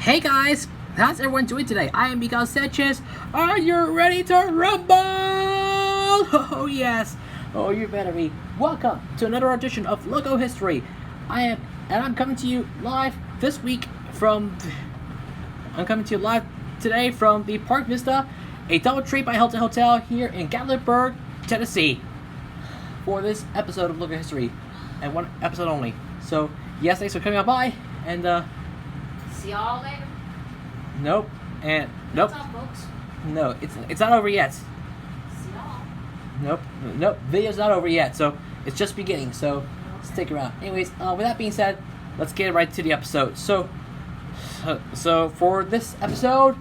Hey guys, how's everyone doing today? I am Miguel Sanchez. Are you ready to rumble? Oh yes. Oh, you better be. Welcome to another edition of Logo History. I'm coming to you live this week from. I'm coming to you live today from the Park Vista, a DoubleTree by Hilton Hotel here in Gatlinburg, Tennessee, for this episode of Logo History, and one episode only. So yes, thanks for coming on by, and See y'all later. Nope. And nope. What's up, folks? No, it's not over yet. See y'all. Nope. Video's not over yet, so it's just beginning. So stick around. Anyways, with that being said, let's get right to the episode. So for this episode,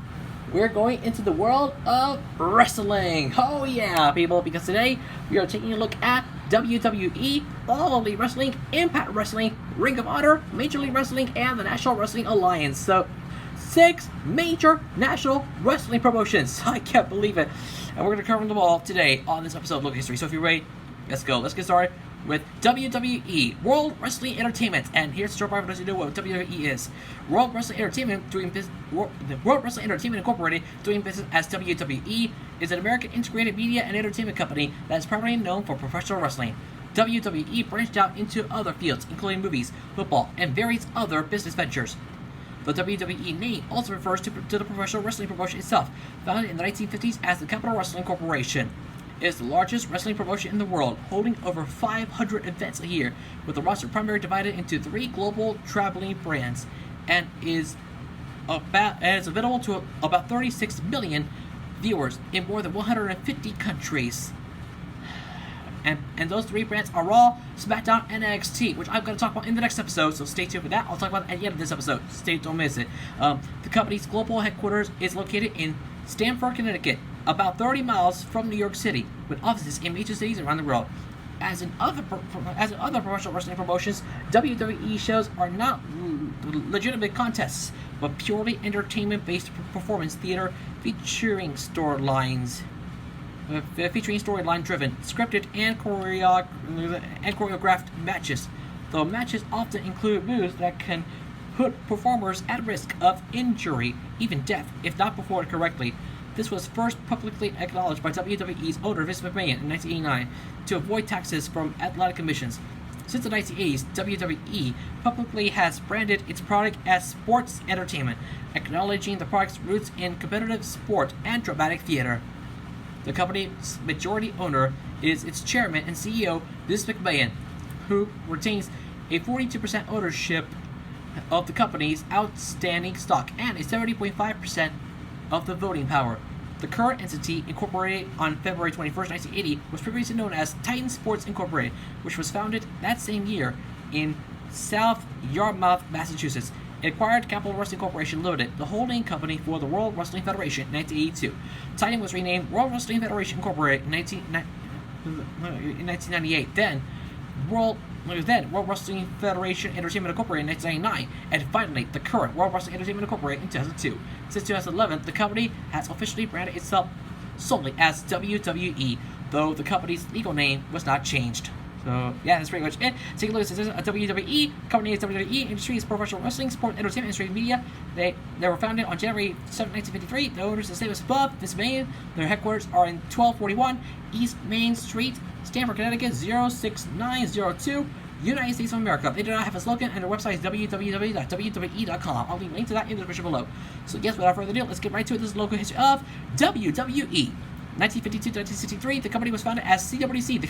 we're going into the world of wrestling. Oh yeah, people! Because today we are taking a look at WWE, All Elite Wrestling, Impact Wrestling, Ring of Honor, Major League Wrestling, and the National Wrestling Alliance. So, 6 major national wrestling promotions. I can't believe it. And we're going to cover them all today on this episode of Look History. So if you're ready, let's go. Let's get started with WWE, World Wrestling Entertainment. And here's the short part for those who know what WWE is. World Wrestling Entertainment World Wrestling Entertainment Incorporated, doing business as WWE, is an American integrated media and entertainment company that is primarily known for professional wrestling. WWE branched out into other fields, including movies, football, and various other business ventures. The WWE name also refers to the professional wrestling promotion itself, founded in the 1950s as the Capital Wrestling Corporation. It is the largest wrestling promotion in the world, holding over 500 events a year, with the roster primarily divided into 3 global traveling brands, and is available to about 36 million viewers in more than 150 countries. And those 3 brands are Raw, SmackDown, and NXT, which I'm going to talk about in the next episode, so stay tuned for that. I'll talk about it at the end of this episode. Don't miss it. The company's global headquarters is located in Stamford, Connecticut, about 30 miles from New York City, with offices in major cities around the world. As in other professional wrestling promotions, WWE shows are not legitimate contests, but purely entertainment-based performance theater featuring storyline-driven, scripted, and choreographed matches. Though matches often include moves that can put performers at risk of injury, even death, if not performed correctly. This was first publicly acknowledged by WWE's owner Vince McMahon in 1989 to avoid taxes from athletic commissions. Since the 1980s, WWE publicly has branded its product as sports entertainment, acknowledging the product's roots in competitive sport and dramatic theater. The company's majority owner is its chairman and CEO, Vince McMahon, who retains a 42% ownership of the company's outstanding stock and a 70.5% of the voting power. The current entity, incorporated on February 21st, 1980, was previously known as Titan Sports Incorporated, which was founded that same year in South Yarmouth, Massachusetts. It acquired Capital Wrestling Corporation Limited, the holding company for the World Wrestling Federation, in 1982. Titan was renamed World Wrestling Federation Incorporated in 1998. Then World Wrestling Federation Entertainment Incorporated in 1999, and finally the current World Wrestling Entertainment Incorporated in 2002. Since 2011, the company has officially branded itself solely as WWE, though the company's legal name was not changed. So yeah, that's pretty much it. Take a look at this. WWE company is WWE Industry is professional wrestling, sport, entertainment, industry, media. They were founded on January 7, 1953. The owners are the same as above. This May, their headquarters are in 1241 East Main Street, Stamford, Connecticut 06902, United States of America. They do not have a slogan, and their website is www.wwe.com. I'll leave a link to that in the description below. So yes, without further ado, let's get right to it. This is the local history of WWE. 1952 to 1963, the company was founded as CWC, the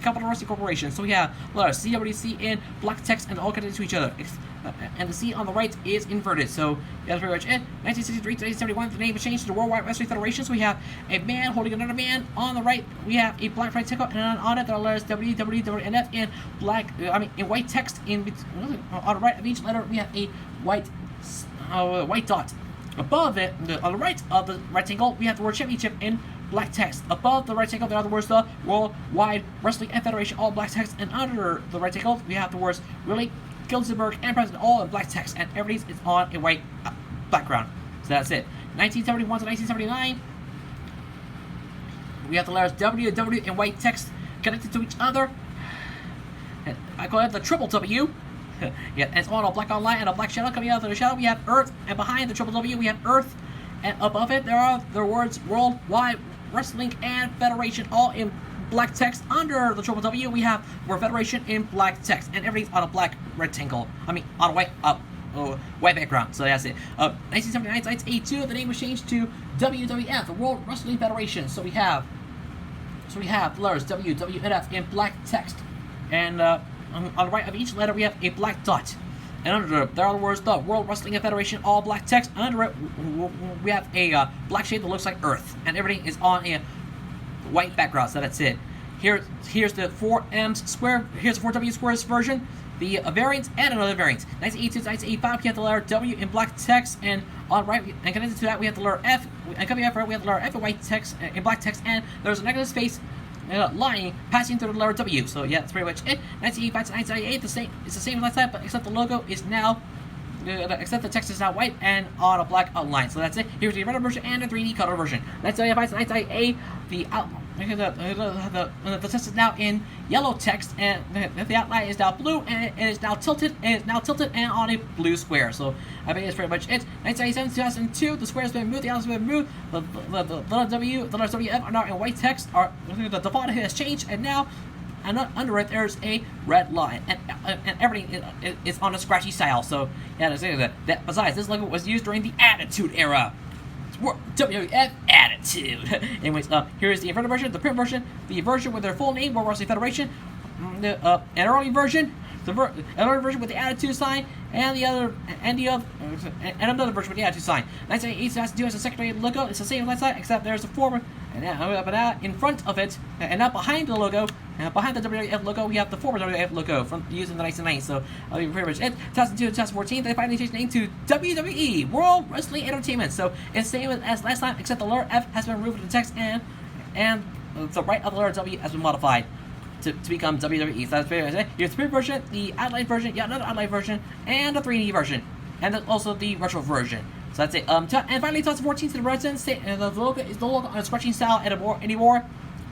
Capital Wrestling Corporation. So we have letters CWC in black text and all connected to each other. And the C on the right is inverted. So that's pretty much it. 1963 to 1971, the name was changed to the Worldwide Wrestling Federation. So we have a man holding another man. On the right, we have a black rectangle, and on it there are letters WWWNF in in white text. On the right of each letter, we have a white dot. Above it, on the right of the rectangle, we have the word championship in black text. Above the rectangle, there are the words the Worldwide Wrestling Federation, all black text. And under the rectangle, we have the words Willie, Gilzenberg, and President, all in black text. And everything is on a white background. So that's it. 1971 to 1979, we have the letters WW in white text connected to each other. And I call it the triple W. Yeah, and it's on a black light and a black shadow. Coming out of the shadow, we have Earth, and behind the Triple W, we have Earth, and above it there are the words Worldwide Wrestling and Federation, all in black text. Under the Triple W, we have Federation in black text, and everything's on a black rectangle. I mean, on a white background. So that's it. 1979, Sites 82. The name was changed to WWF, the World Wrestling Federation. So we have the letters WWF in black text, and on the right of each letter we have a black dot. And under it, there are the words the World Wrestling Federation, all black text. Under it, we have a black shape that looks like Earth, and everything is on a white background. So that's it. Here's the 4M square. Here's the 4W squares version. The variant and another variant. 1982 to 1985, we have the letter W in black text, and on right, and connected to that, we have the letter F. And coming after it, we have the letter F in white text, in black text, and there's a negative space line passing through the letter W. So yeah, that's pretty much it. 1985 to 1998, the same. It's the same as last time, but except the logo is now. Except the text is now white and on a black outline. So that's it. Here's the red version and the 3D color version. 1995 to 1998, the text is now in yellow text, and the outline is now blue, and it is now tilted, and on a blue square. So I think that's pretty much it. 1997 to 2002, the square has been moved, the outlines have been moved. The letter W, the letters WF are now in white text. The font has changed, and now. And under it, there's a red line, and everything is on a scratchy style. So yeah, that. Besides, this logo was used during the Attitude Era. It's WWF Attitude. Anyways, here's the front version, the print version, the version with their full name, World Wrestling Federation, an early version, another version with the Attitude sign, and another version with the Attitude sign. 1988 has a secondary logo. It's the same as last time, except there's a former. And now in front of it, and now behind the logo, behind the WWF logo, we have the former WWF logo from used in the 1990s. So that'll be pretty much it. 2002 to 2014, they finally changed the name to WWE, World Wrestling Entertainment. So it's the same as last time, except the letter F has been removed from the text, and the right of the letter W has been modified to become WWE. So that's pretty much it. Here's the print version, the outline version, another outline version, and the 3D version, and then also the retro version. So that's it. And finally, 2014 to the present, the logo is no longer on a scratching style anymore.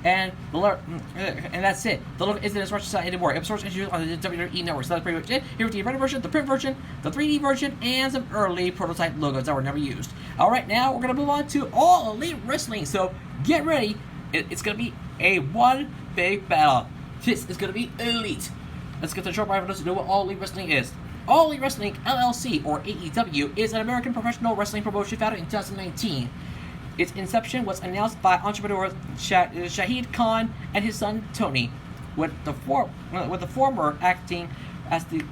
And that's it. The logo isn't a scratching style anymore. It was first introduced on the WWE network. So that's pretty much it. Here's the red version, the print version, the 3D version, and some early prototype logos that were never used. All right, now we're gonna move on to All Elite Wrestling. So get ready. It's gonna be a one big battle. This is gonna be elite. Let's get the short for those who know what All Elite Wrestling is. All Elite Wrestling LLC, or AEW, is an American professional wrestling promotion founded in 2019. Its inception was announced by entrepreneur Shahid Khan and his son Tony, with the former acting as the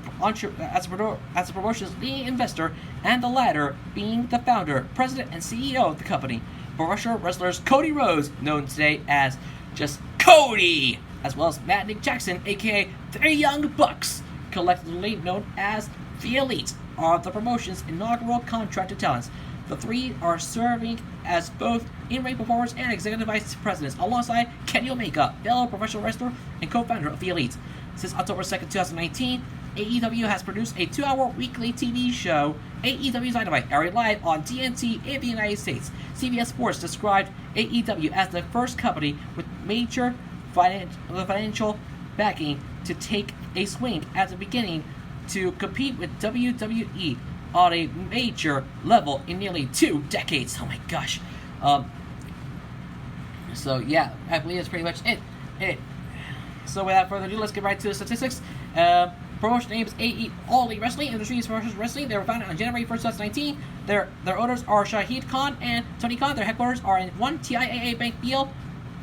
promotion's leading investor, and the latter being the founder, president, and CEO of the company. Professional wrestlers Cody Rhodes, known today as just Cody, as well as Matt Nick Jackson, aka the Young Bucks, collectively known as the Elite, are the promotion's inaugural contracted talents. The three are serving as both in-ring performers and executive vice presidents, alongside Kenny Omega, fellow professional wrestler and co-founder of the Elite. Since October 2nd, 2019, AEW has produced a 2-hour weekly TV show, AEW Dynamite, airing live on TNT in the United States. CBS Sports described AEW as the first company with major financial backing to take a swing at the beginning to compete with WWE on a major level in nearly 2 decades. Oh my gosh. So yeah, I believe that's pretty much it. So without further ado, let's get right to the statistics. Promotion name is All Elite Wrestling. Industry is Professional Wrestling. They were founded on January 1st, 2019. Their owners are Shahid Khan and Tony Khan. Their headquarters are in 1 TIAA Bank Field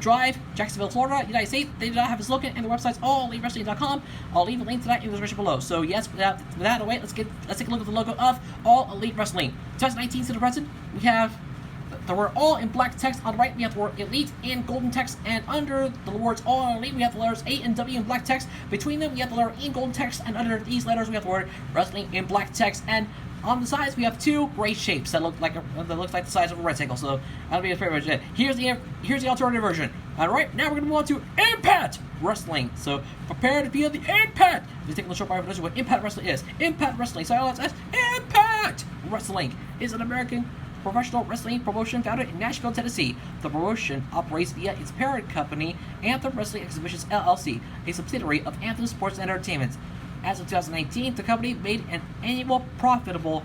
Drive, Jacksonville, Florida, United States. They do not have a slogan, and their website's allelitewrestling.com. I'll leave a link to that in the description below. So yes, without a wait, let's take a look at the logo of All Elite Wrestling. 2019 to the present, we have the word all in black text. On the right, we have the word elite in golden text, and under the words all elite, we have the letters A and W in black text. Between them, we have the letter E in golden text, and under these letters, we have the word wrestling in black text. And on the sides, we have 2 gray shapes that look like the size of a rectangle. So that'll be pretty much it. Here's the alternative version. All right, now we're gonna move on to Impact Wrestling. So prepare to feel the impact. Let's take a short part of what Impact Wrestling is. Impact Wrestling, so as Impact Wrestling is an American professional wrestling promotion founded in Nashville, Tennessee. The promotion operates via its parent company, Anthem Wrestling Exhibitions LLC, a subsidiary of Anthem Sports Entertainment. As of 2019, the company made an annual profitable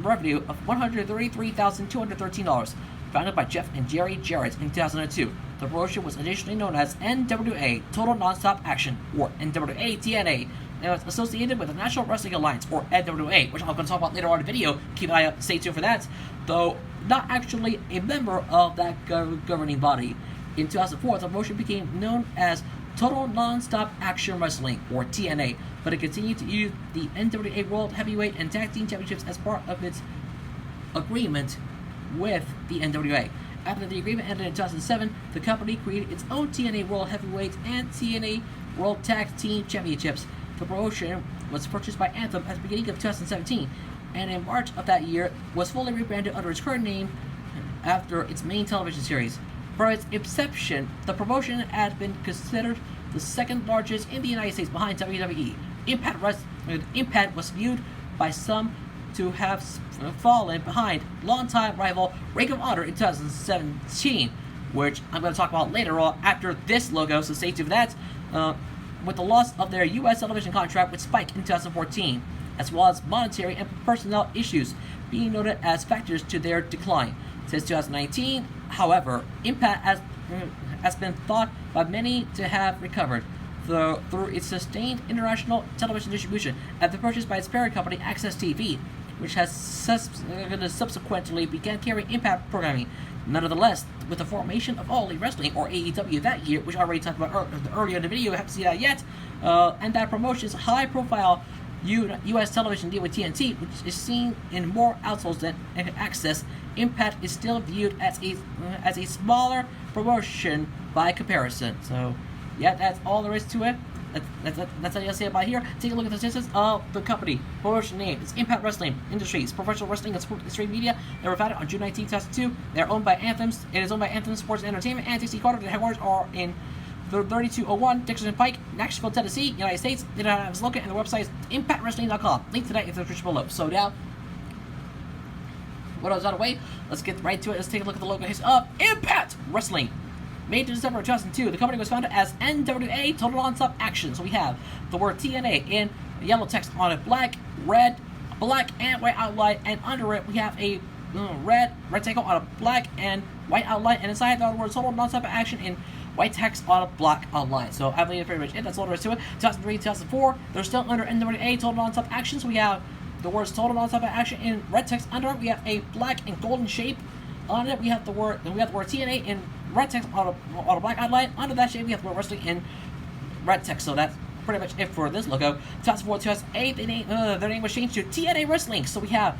revenue of $133,213. Founded by Jeff and Jerry Jarrett in 2002, the promotion was initially known as NWA Total Nonstop Action, or NWA TNA, and was associated with the National Wrestling Alliance, or NWA, which I'm going to talk about later on in the video. Keep an eye out, stay tuned for that. Though not actually a member of that governing body. In 2004, the promotion became known as Total Nonstop Action Wrestling, or TNA, but it continued to use the NWA World Heavyweight and Tag Team Championships as part of its agreement with the NWA. After the agreement ended in 2007, the company created its own TNA World Heavyweight and TNA World Tag Team Championships. The promotion was purchased by Anthem at the beginning of 2017, and in March of that year was fully rebranded under its current name after its main television series. From its inception, the promotion had been considered the second largest in the United States behind WWE. Impact was viewed by some to have fallen behind longtime rival Ring of Honor in 2017, which I'm going to talk about later on after this logo, so stay tuned for that, with the loss of their U.S. television contract with Spike in 2014, as well as monetary and personnel issues being noted as factors to their decline. Since 2019, however, Impact has been thought by many to have recovered through its sustained international television distribution and the purchase by its parent company Access TV, which has subsequently began carrying Impact programming. Nonetheless, with the formation of All Elite Wrestling, or AEW, that year, which I already talked about earlier in the video, you haven't seen that yet, and that promotion's high-profile U.S. television deal with TNT, which is seen in more households than Access, Impact is still viewed as a smaller promotion by comparison. So, yeah, that's all there is to it. That's all you'll say about here. Take a look at the statistics of the company. Promotion name is Impact Wrestling Industries, professional wrestling and sports industry media. They were founded on June 19, 2002. They're owned by Anthem. It is owned by Anthem Sports and Entertainment and Dixie Carter. The headquarters are in 3201 Dixon Pike, Nashville, Tennessee, United States. They don't have its logo, and the website is impactwrestling.com. Link to that in the description below. So now, what else out of the way? Let's get right to it. Let's take a look at the logo of Impact Wrestling. Made in December of 2002, the company was founded as NWA Total Nonstop Action. So we have the word TNA in yellow text on a black and white outline, and under it we have a red rectangle on a black and white outline, and inside the word Total Nonstop Action in white text on a black outline. So I believe that's pretty much it. That's all there is to it. 2003, 2004, they're still under NWA Total Nonstop Action. So we have the words Total Nonstop Action in red text under it. We have a black and golden shape on it. We have the word TNA in red text on a black outline. Under that shape, we have the word wrestling in red text. So that's pretty much it for this logo. 2004, 2008, their name was changed to TNA Wrestling. So we have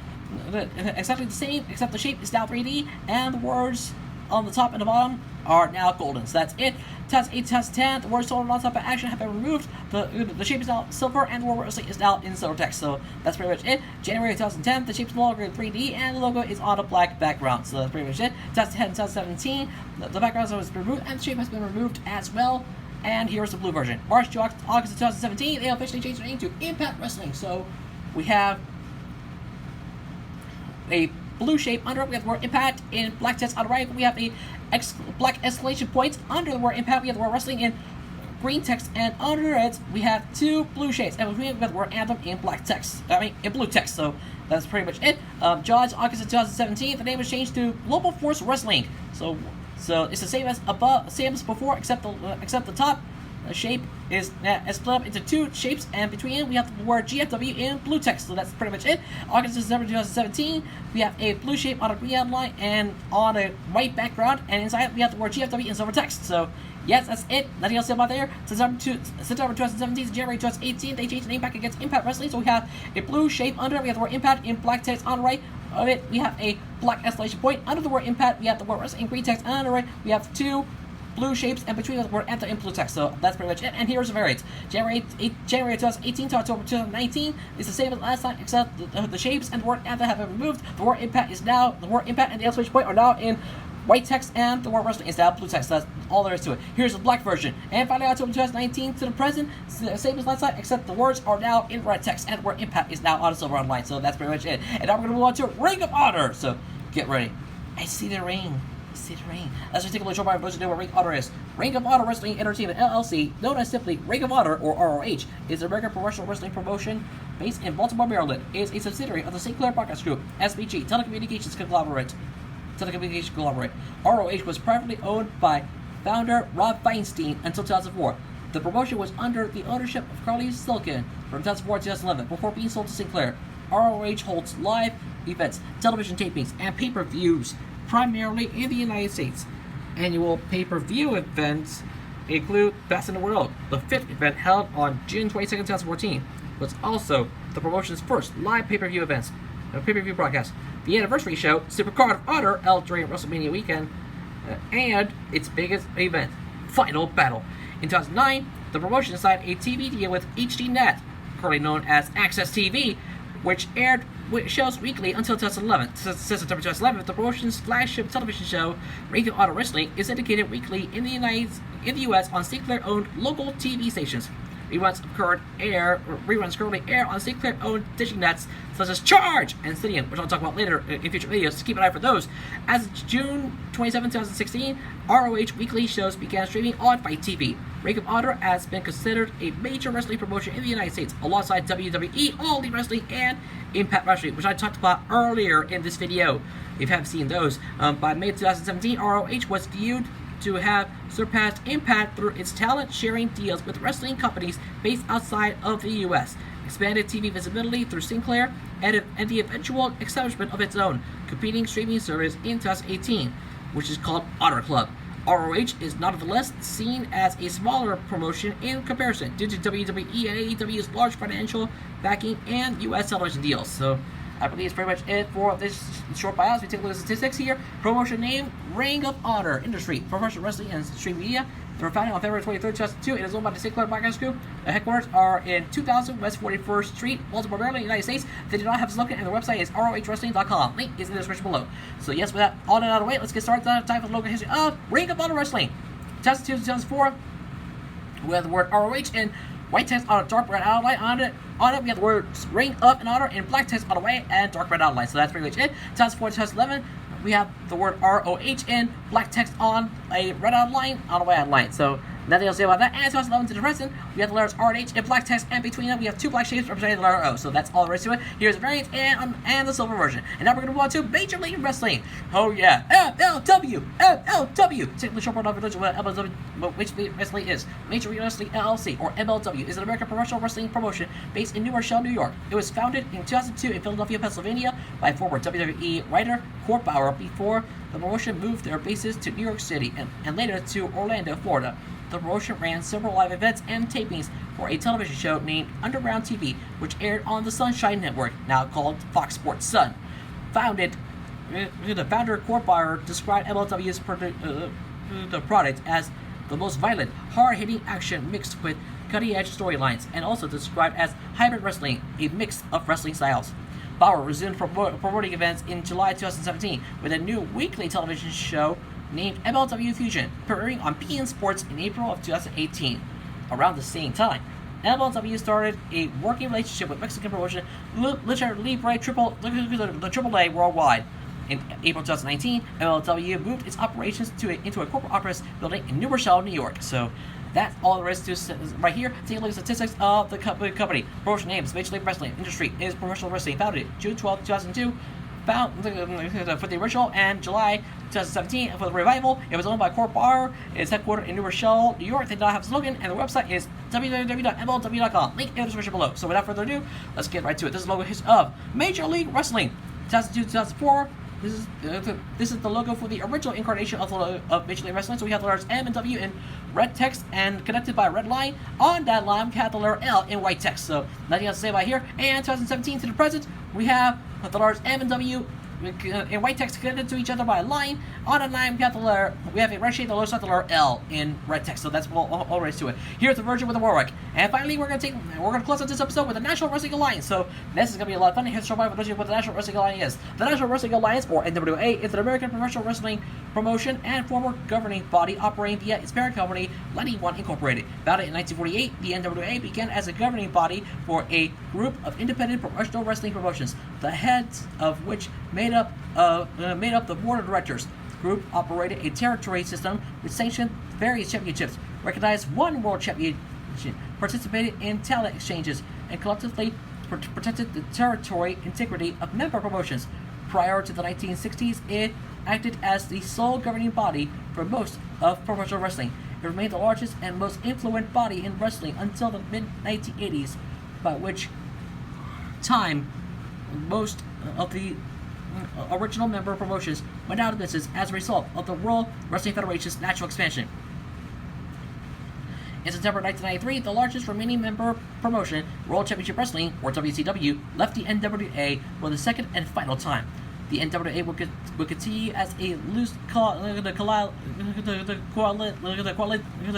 exactly the same, except the shape is now 3D, and the words on the top and the bottom are now golden. So that's it. 2008, 2010, the words Total Nonstop Action have been removed. The shape is now silver, and the word wrestling is now in silver text. So that's pretty much it. January 2010, the shape is no longer in 3D, and the logo is on a black background. So that's pretty much it. 2010, 2017, the background has been removed, and the shape has been removed as well. And here's the blue version. March to August of 2017, they officially changed their name to Impact Wrestling. So we have a blue shape under it. We have the word Impact in black text on the right. We have a black exclamation point under the word Impact. We have the word Wrestling in green text, and under it we have two blue shapes, and between we have the word Anthem in black text. In blue text. So that's pretty much it. July, August of 2017, the name was changed to Global Force Wrestling. So it's the same as before, except the top shape is split up into two shapes, and between we have the word GFW in blue text. So that's pretty much it. August to December 2017, we have a blue shape on a green outline and on a white background, and inside we have the word GFW in silver text. So yes, that's it. Nothing else to say about there. September 2017 to January 2018, they changed the name back against Impact Wrestling. So we have a blue shape under it. We have the word Impact in black text on the right of it. We have a black exclamation point under the word Impact. We have the word Wrestling in green text, and on the right we have two blue shapes, and between the word Anthem in blue text. So that's pretty much it. And here's the variants. January 2018 to October 2019 is the same as last time, except the shapes and the word Anthem have been removed. The word Impact and the exclamation point are now in white text, and the word Wrestling is now blue text. So that's all there is to it. Here's the black version. And finally, October 2019 to the present, same as last time, except the words are now in red text, and the word Impact is now on a silver outline. So that's pretty much it. And now we're going to move on to Ring of Honor. So get ready. I see the ring. considering. Let's just take a look at what Ring of Honor is. Ring of Honor Wrestling Entertainment LLC, known as simply Ring of Honor or ROH, is an American professional wrestling promotion based in Baltimore, Maryland. It is a subsidiary of the St. Clair Broadcast Group, SBG, Telecommunications Conglomerate. ROH was privately owned by founder Rob Feinstein until 2004. The promotion was under the ownership of Carly Silken from 2004 to 2011 before being sold to St. Clair. ROH holds live events, television tapings, and pay-per-views primarily in the United States. Annual pay-per-view events include Best in the World. The fifth event, held on June 22, 2014, was also the promotion's first live pay-per-view pay-per-view broadcast. The anniversary show, Supercard of Honor, held during WrestleMania weekend, and its biggest event, Final Battle. In 2009, the promotion signed a TV deal with HDNet, currently known as Access TV, which aired shows weekly until 2011. Since September 2011, the promotion's flagship television show, Ring of Honor Wrestling, is syndicated weekly in the U.S. on St. Clair-owned local TV stations. Reruns currently air on St. Clair-owned dishing nets such as Charge and Stadium, which I'll talk about later in future videos, so keep an eye for those. As of June 27, 2016, ROH weekly shows began streaming on Fight TV. Ring of Honor has been considered a major wrestling promotion in the United States, alongside WWE, All Elite Wrestling, and Impact Wrestling, which I talked about earlier in this video, if you haven't seen those. By May 2017, ROH was viewed to have surpassed Impact through its talent-sharing deals with wrestling companies based outside of the U.S., expanded TV visibility through Sinclair, and the eventual establishment of its own competing streaming service in 2018, which is called Honor Club. ROH is nonetheless seen as a smaller promotion in comparison due to WWE and AEW's large financial backing and U.S. television deals. So I believe it's pretty much it for this short bios. We take a look at the statistics here. Promotion name, Ring of Honor. Industry, professional wrestling and stream media. They were founded on February 23rd, 2002. It is owned by the St. Clair Broadcast Group. The headquarters are in 2000 West 41st Street, Baltimore, Maryland, United States. They do not have a slogan, and their website is rohwrestling.com. Link is in the description below. So yes, with that all that out of the way, let's get started. Time for the local history of Ring of Honor Wrestling. 2002 to 2004, we have the word ROH in white text on a dark red outline on it. We have the words Ring of Honor in black text on the way and dark red outline. So that's pretty much it. 2004 to 2011, we have the word ROH in black text on a red outline on a white outline. So nothing else to say about that. And 2011 to the present, we have the letters R and H in black text, and between them we have two black shapes representing the letter O. So that's all there is to it. Here's the variant and the silver version. And now we're going to move on to Major League Wrestling. Oh yeah, MLW. Take the short part of religion what MLW, what Major League Wrestling is. Major League Wrestling LLC, or MLW, is an American professional wrestling promotion based in New Rochelle, New York. It was founded in 2002 in Philadelphia, Pennsylvania by former WWE writer Court Bauer before the promotion moved their bases to New York City and later to Orlando, Florida. The promotion ran several live events and tapings for a television show named Underground TV, which aired on the Sunshine Network, now called Fox Sports Sun. The founder, Court Bauer, described MLW's the product as the most violent, hard-hitting action mixed with cutting-edge storylines, and also described as hybrid wrestling, a mix of wrestling styles. Bauer resumed promoting events in July 2017 with a new weekly television show named MLW Fusion, premiering on beIN Sports in April of 2018. Around the same time, MLW started a working relationship with Mexican promotion Lucha Libre AAA Worldwide. In April 2019, MLW moved its operations into a corporate office building in New Rochelle, New York. So that's all there is to right here. Take a look at the statistics of the company. Promotion names, Major League Wrestling. Industry is professional wrestling. Founded June 12, 2002. For the original, and July 2017 for the revival. It was owned by Court Bauer. It's headquartered in New Rochelle, New York. They do not have a slogan, and the website is www.mlw.com. Link in the description below. So without further ado, let's get right to it. This is the logo of Major League Wrestling 2002-2004. This is the logo for the original incarnation of Major League Wrestling. So we have the letters M and W in red text and connected by a red line. On that line, we have the letter L in white text. So nothing else to say about here. And 2017 to the present, we have the letters M and W in white text connected to each other by a line. On a line, we have a red shade that looks like the letter L in red text. So that's all there is to it. Here's the version with the Warwick. And finally, we're gonna close out this episode with the National Wrestling Alliance. So this is gonna be a lot of fun. Here's a short part of what the National Wrestling Alliance is. The National Wrestling Alliance, or NWA, is an American professional wrestling promotion and former governing body operating via its parent company, Lenny One Incorporated. Founded in 1948, the NWA began as a governing body for a group of independent professional wrestling promotions, the heads of which made up the board of directors. group operated a territory system which sanctioned various championships, recognized one world championship, participated in talent exchanges, and collectively protected the territory integrity of member promotions. Prior to the 1960s, it acted as the sole governing body for most of professional wrestling. It remained the largest and most influential body in wrestling until the mid-1980s, by which time most of the original member promotions went out of business as a result of the World Wrestling Federation's natural expansion. In September 1993, the largest remaining member promotion, World Championship Wrestling, or WCW, left the NWA for the second and final time. The NWA will continue as a loose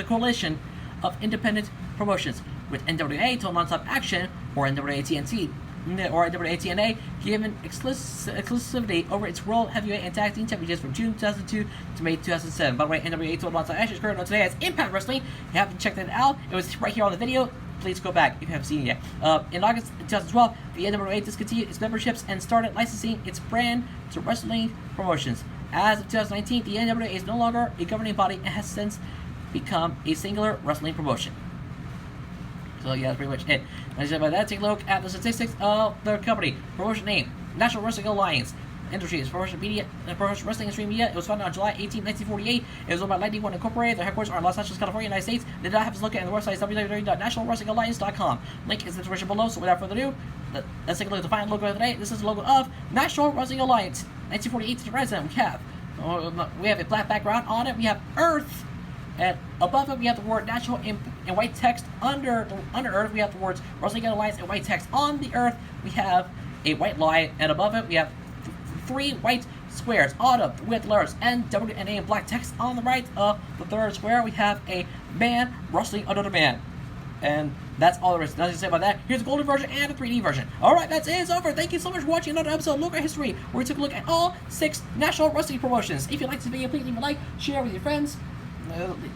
coalition of independent promotions, with NWA Total Nonstop Action, or NWA TNT, or NWA TNA, given exclusivity over its World Heavyweight and Tag Team Championships from June 2002 to May 2007. By the way, NWA Total Nonstop Action is currently known today as Impact Wrestling. If you haven't checked that out, it was right here on the video. Please go back if you haven't seen it yet. In August 2012, the NWA discontinued its memberships and started licensing its brand to wrestling promotions. As of 2019, the NWA is no longer a governing body and has since become a singular wrestling promotion. So yeah, that's pretty much it. And by that, take a look at the statistics of the company. Promotion name: National Wrestling Alliance. Industries: Professional Media, Professional Wrestling Industry Media. It was founded on July 18, 1948. It was owned by Lightning One Incorporated. Their headquarters are in Los Angeles, California, United States. They do not have us look at the website www.nationalwrestlingalliance.com. Link is in the description below. So without further ado, let's take a look at the final logo of the day. This is the logo of National Wrestling Alliance. 1948 to the present. We have a black background on it. We have Earth. And above it, we have the word National in white text. Under Earth, we have the words Wrestling Alliance in white text. On the Earth, we have a white line, and above it, we have 3 white squares. On up, we have the letters NWA in black text. On the right of the third square, we have a man wrestling another man. And that's all there is to say about that. Here's the golden version and the 3D version. Alright, that's it. It's over. Thank you so much for watching another episode of Local History, where we took a look at all 6 national wrestling promotions. If you like this video, please leave a like, share with your friends.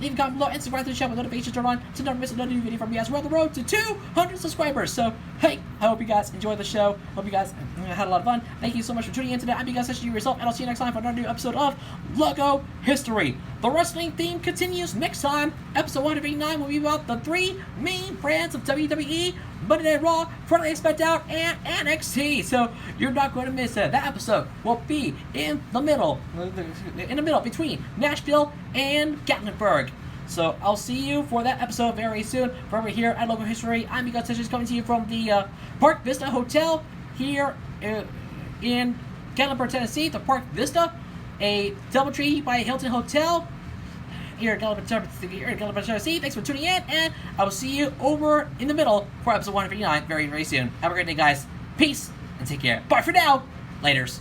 Leave a comment below and subscribe to the channel with notifications turned on to never miss another new video from me as we're on the road to 200 subscribers. So, hey, I hope you guys enjoyed the show. Hope you guys had a lot of fun. Thank you so much for tuning in today. I'm you guys, such yourself, and I'll see you next time for another new episode of Logo History. The wrestling theme continues next time. Episode 189 will be about the 3 main brands of WWE: Monday Night Raw, Friday Night SmackDown, and NXT. So you're not going to miss it. That episode will be in the middle between Nashville and Gatlinburg. So I'll see you for that episode very soon. From over here at Local History, I'm Miguel Sessions, coming to you from the Park Vista Hotel here in Gatlinburg, Tennessee. The Park Vista, a DoubleTree by Hilton Hotel here at Gatlinburg, Tennessee. Thanks for tuning in, and I will see you over in the middle for episode 159 very, very soon. Have a great day, guys. Peace, and take care. Bye for now. Laters.